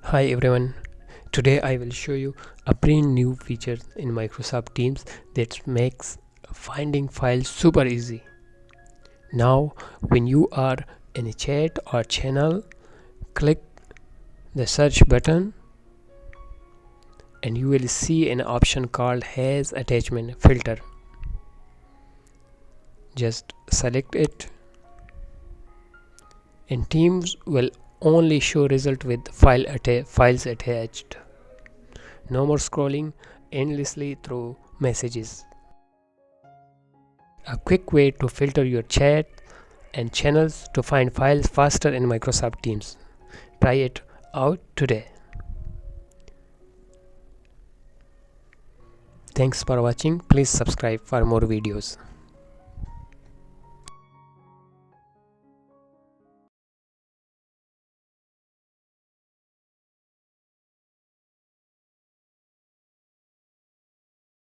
Hi everyone, today I will show you a brand new feature in Microsoft Teams that makes finding files super easy. Now when you are in a chat or channel, click the search button and you will see an option called Has Attachment Filter. Just select it and Teams will only show result with files attached. No more scrolling endlessly through messages. A quick way to filter your chat and channels to find files faster in Microsoft Teams. Try it out today. Thanks for watching. Please subscribe for more videos.